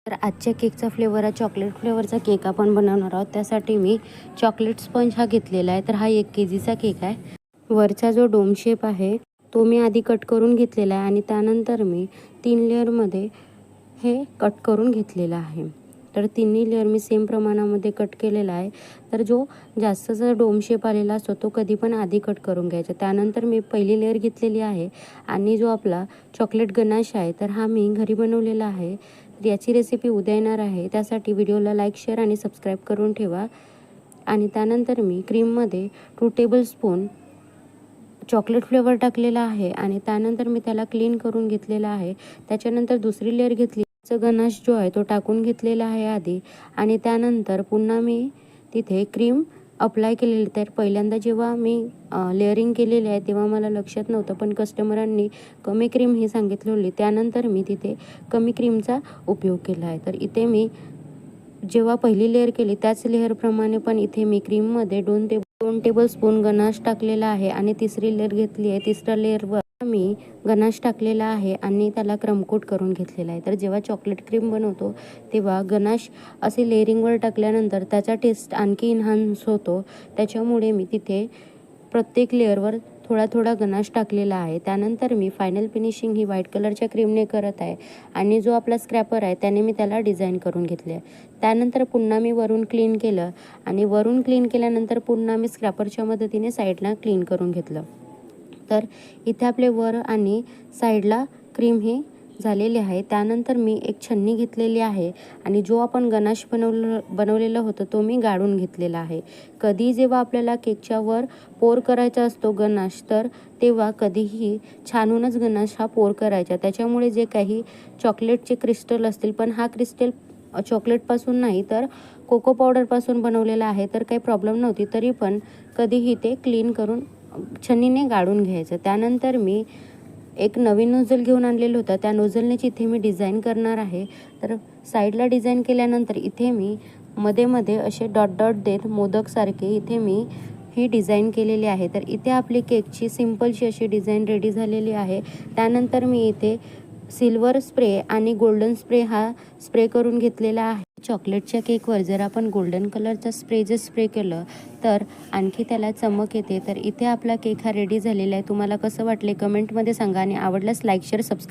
तर आजच्या केकचा फ्लेवर हा चॉकलेट फ्लेवरचा केक आपण बनवणार आहोत। त्यासाठी मी चॉकलेट स्पंज हा घेतलेला आहे। तर हा 1 केजीचा केक आहे। वरचा जो डोम शेप आहे तो मी आधी कट करून घेतलेला आहे आणि त्यानंतर मी 3 लेअरमध्ये हे कट करून घेतलेला आहे। तर तिन्ही लेअर मी सेम प्रमाणामध्ये कट केलेला आहे। तर जो जास्तचा डोम शेप आलेला असतो तो कधी पण आधी कट करून घ्यायचा। त्यानंतर मी पहिली लेअर घेतलेली आहे आणि जो आपला चॉकलेट गनाश आहे तर हा मी घरी बनवलेला आहे। तर याची रेसिपी उद्या येणार आहे। त्यासाठी व्हिडिओला लाईक, शेअर आणि सबस्क्राईब करून ठेवा। आणि त्यानंतर मी क्रीममध्ये 2 टेबलस्पून चॉकलेट फ्लेवर टाकलेला आहे आणि त्यानंतर मी त्याला क्लीन करून घेतलेला आहे। त्याच्यानंतर दुसरी लेअर घेतली, गनाश जो आहे तो टाकून घेतलेला आहे आधी आणि त्यानंतर पुन्हा मी तिथे क्रीम अप्लाय केलेली। तर पहिल्यांदा जेव्हा मी लेअरिंग केलेली आहे तेव्हा मला लक्षात नव्हतं, पण कस्टमरांनी कमी क्रीम ही सांगितली होती। त्यानंतर मी तिथे कमी क्रीमचा उपयोग केला आहे। तर इथे मी जेव्हा पहिली लेअर केली त्याच लेअरप्रमाणे पण इथे मी क्रीममध्ये 2 टेबलस्पून गनाश टाकलेला आहे आणि तिसरी लेअर घेतली आहे। तिसऱ्या लेअरवर मी गनाश टाकलेला आहे आणि त्याला क्रमकोट करून घेतलेला आहे। तर जेव्हा चॉकलेट क्रीम बनवतो तेव्हा गनाश असे लेअरिंगवर टाकल्यानंतर त्याचा टेस्ट आणखी इन्हान्स होतो। त्याच्यामुळे मी तिथे प्रत्येक लेअरवर थोडा थोडा गनाश टाकलेला आहे। त्यानंतर मी फायनल फिनिशिंग ही व्हाईट कलरच्या क्रीमने करत आहे आणि जो आपला स्क्रॅपर आहे त्याने मी त्याला डिझाईन करून घेतले आहे। त्यानंतर पुन्हा मी वरून क्लीन केलं आणि वरून क्लीन केल्यानंतर पुन्हा मी स्क्रॅपरच्या मदतीने साईडला क्लीन करून घेतलं। तर इथे आपले वर आणि साईडला क्रीम हे झालेले आहे। त्यानंतर मी एक छन्नी घेतलेली आहे आणि जो आपण गनाश बनवलेला होता तो मी गाळून घेतलेला आहे। कधी जेव्हा आपल्याला केकच्या वर पोर करायचा असतो गनाश, तर तेव्हा कधीही छानूनच गनाश हा पोर करायचा। त्याच्यामुळे जे काही चॉकलेटचे क्रिस्टल असतील, पण हा क्रिस्टल चॉकलेटपासून नाही तर कोको पावडरपासून बनवलेला आहे, तर काही प्रॉब्लेम नव्हती। तरी पण कधीही ते क्लीन करून छन्नीने गाळून घ्यायचं। त्यानंतर मी एक नवीन नोझल घेऊन आणलेलं होतं, त्या नोझलनेच इथे मी डिझाईन करणार आहे। तर साईडला डिझाईन केल्यानंतर इथे मी मध्ये मध्ये असे डॉट डॉट देत मोदकसारखे इथे मी ही डिझाईन केलेली आहे। तर इथे आपली केकची सिंपलशी अशी डिझाईन रेडी झालेली आहे। त्यानंतर मी इथे सिल्वर स्प्रे आणि गोल्डन स्प्रे हा स्प्रे करून घेतलेला आहे। चॉकलेटच्या केकवर जर आपण गोल्डन कलरचा स्प्रे केलं तर आणखी त्याला चमक येते। तर इथे आपला केक हा रेडी झालेला आहे। तुम्हाला कसं वाटले कमेंटमध्ये सांगा आणि आवडल्यास लाईक, शेअर, सबस्क्राईब